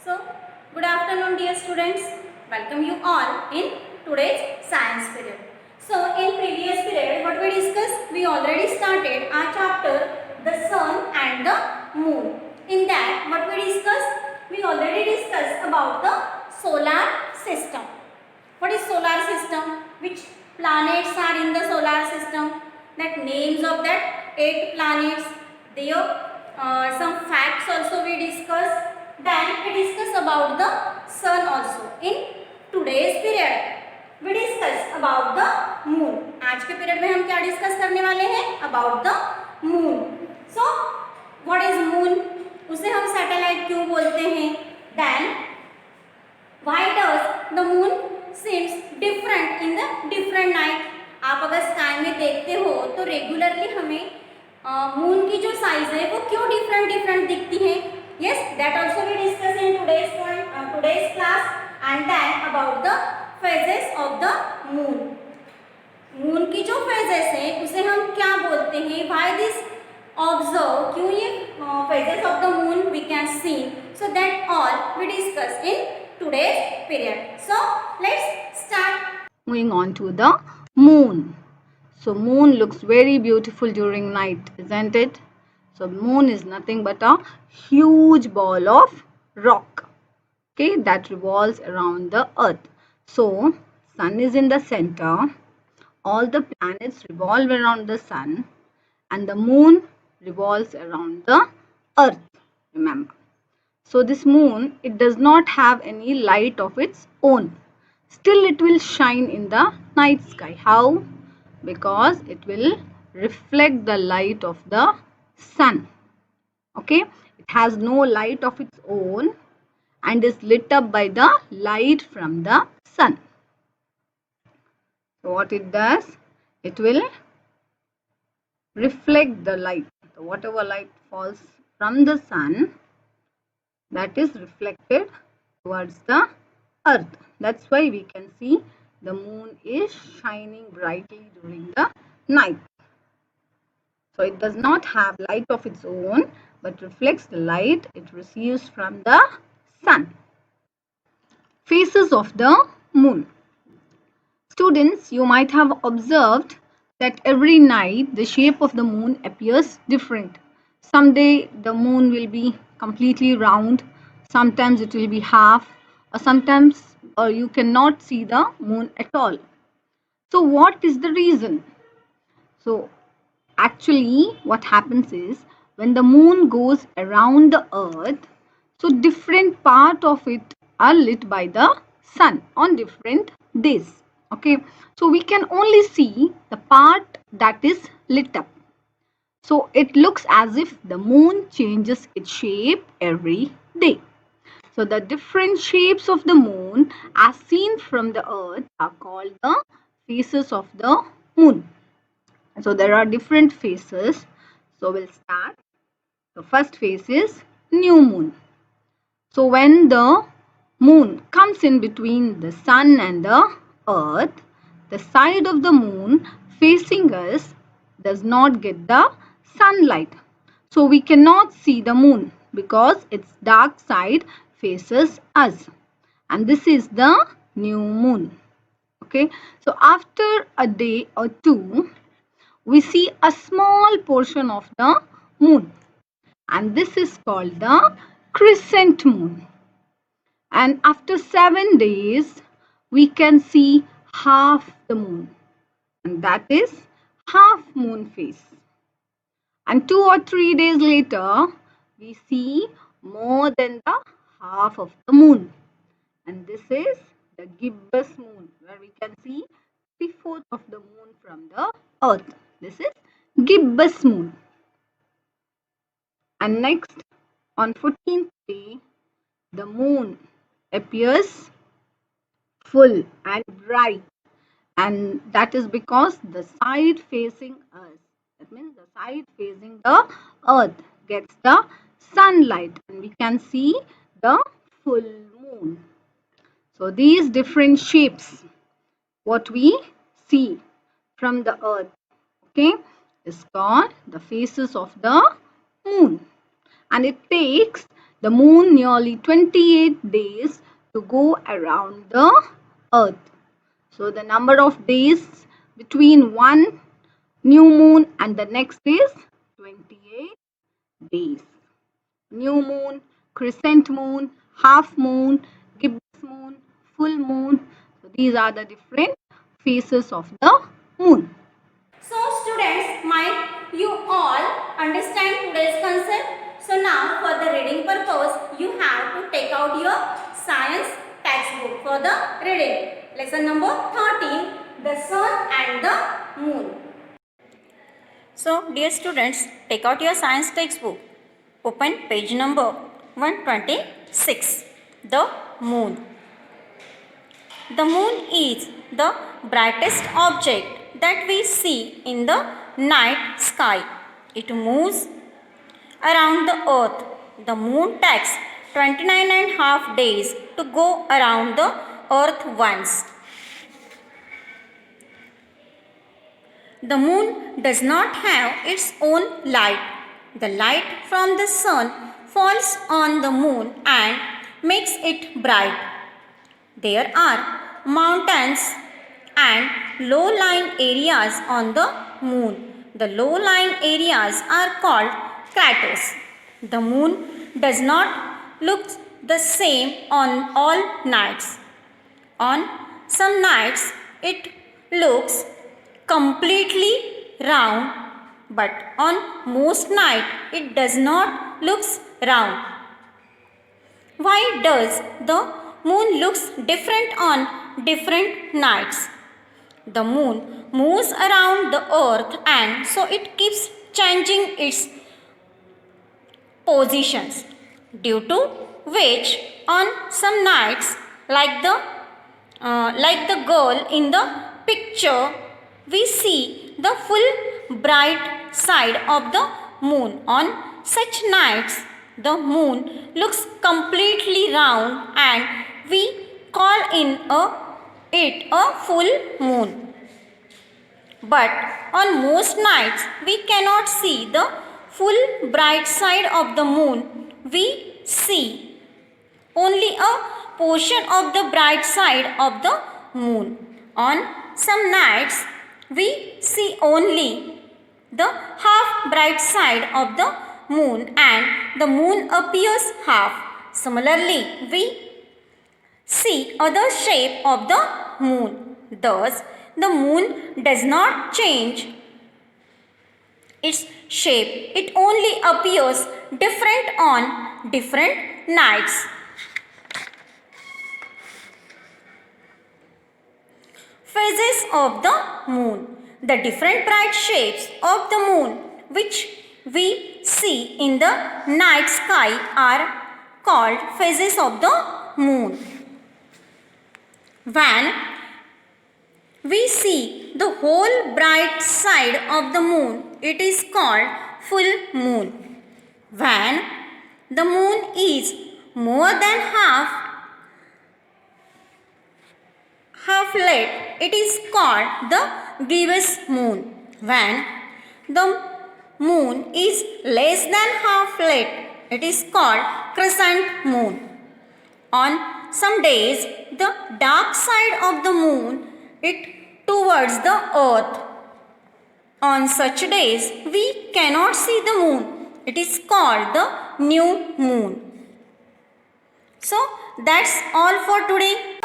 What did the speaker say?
So, good afternoon dear students. Welcome you all in today's science period. So, in previous period what we discussed? We already started our chapter the sun and the moon. In that what we discussed? We already discussed about the solar system. What is solar system? Which planets are in the solar system? That names of that 8 planets. Their some facts also we discussed. Then we discuss about the sun also. In today's period we discuss about the moon. आज के period में हम क्या discuss करने वाले हैं? About the moon. So what is moon? उसे हम सैटेलाइट क्यों बोलते हैं? Then why does the moon seems different in the different night? आप अगर स्काई में देखते हो तो रेगुलरली हमें मून की जो साइज है वो क्यों डिफरेंट दिखती है? Yes, that also we discuss in today's class. And then about the phases of the moon. Moon की जो phases है उसे हम क्या बोलते हैं? Why this observe? क्यों ये phases of the moon we can see? So that all we discuss in today's period. So let's start. Moving on to the moon. So moon looks very beautiful during night, isn't it? So moon is nothing but a huge ball of rock, okay, that revolves around the earth. So sun is in the center, all the planets revolve around the sun, and the moon revolves around the earth, remember. So this moon, it does not have any light of its own. Still it will shine in the night sky. How? Because it will reflect the light of the sun. Okay, it has no light of its own and is lit up by the light from the sun. So what it does, it will reflect the light. So whatever light falls from the sun, that is reflected towards the earth. That's why we can see the moon is shining brightly during the night. So it does not have light of its own, but reflects the light it receives from the sun. Phases of the moon. Students, you might have observed that every night the shape of the moon appears different. Someday the moon will be completely round, sometimes it will be half, or sometimes you cannot see the moon at all. So what is the reason? So actually what happens is, when the moon goes around the earth, so different part of it are lit by the sun on different days. Okay, so we can only see the part that is lit up. So it looks as if the moon changes its shape every day. So the different shapes of the moon as seen from the earth are called the phases of the moon. So there are different phases. So we'll start. The first phase is new moon. So when the moon comes in between the sun and the earth, the side of the moon facing us does not get the sunlight. So we cannot see the moon because its dark side faces us. And this is the new moon. Okay. So after a day or two, we see a small portion of the moon. And this is called the crescent moon. And after 7 days, we can see half the moon, and that is half moon phase. And 2 or 3 days later, we see more than the half of the moon, and this is the gibbous moon, where we can see 3/4 of the moon from the earth. This is gibbous moon. And next, on 14th day, the moon appears full and bright, and that is because the side facing us, that means the side facing the earth, gets the sunlight and we can see the full moon. So these different shapes what we see from the earth, okay, is called the phases of the moon, and it takes the moon nearly 28 days to go around the earth. So the number of days between one new moon and the next is 28 days. New moon, crescent moon, half moon, gibbous moon, full moon. So these are the different phases of the moon. So students, might you all understand today's concept? So now for the reading purpose, you have to take out your science textbook for the reading. Lesson number 13, the sun and the moon. So dear students, take out your science textbook. Open page number 126. The moon. The moon is the brightest object that we see in the night sky. It moves around the earth. The moon takes 29.5 days to go around the earth once. The moon does not have its own light. The light from the sun falls on the moon and makes it bright. There are mountains and low-lying areas on the moon. The low-lying areas are called craters. The moon does not look the same on all nights. On some nights it looks completely round, but on most nights it does not look round. Why does the moon looks different on different nights? The moon moves around the earth and so it keeps changing its positions, due to which on some nights, like the girl in the picture, we see the full bright side of the moon. On such nights the moon looks completely round and we call it a full moon. But on most nights we cannot see the full bright side of the moon. We see only a portion of the bright side of the moon. On some nights we see only the half bright side of the moon and the moon appears half. Similarly, we see other shape of the moon. Thus, the moon does not change its shape. It only appears different on different nights. Phases of the moon. The different bright shapes of the moon which we see in the night sky are called phases of the moon. When we see the whole bright side of the moon, it is called full moon. When the moon is more than half lit, it is called the gibbous moon. When the moon is less than half lit, it is called crescent moon. On some days, the dark side of the moon is towards the earth. On such days, we cannot see the moon. It is called the new moon. So, that's all for today.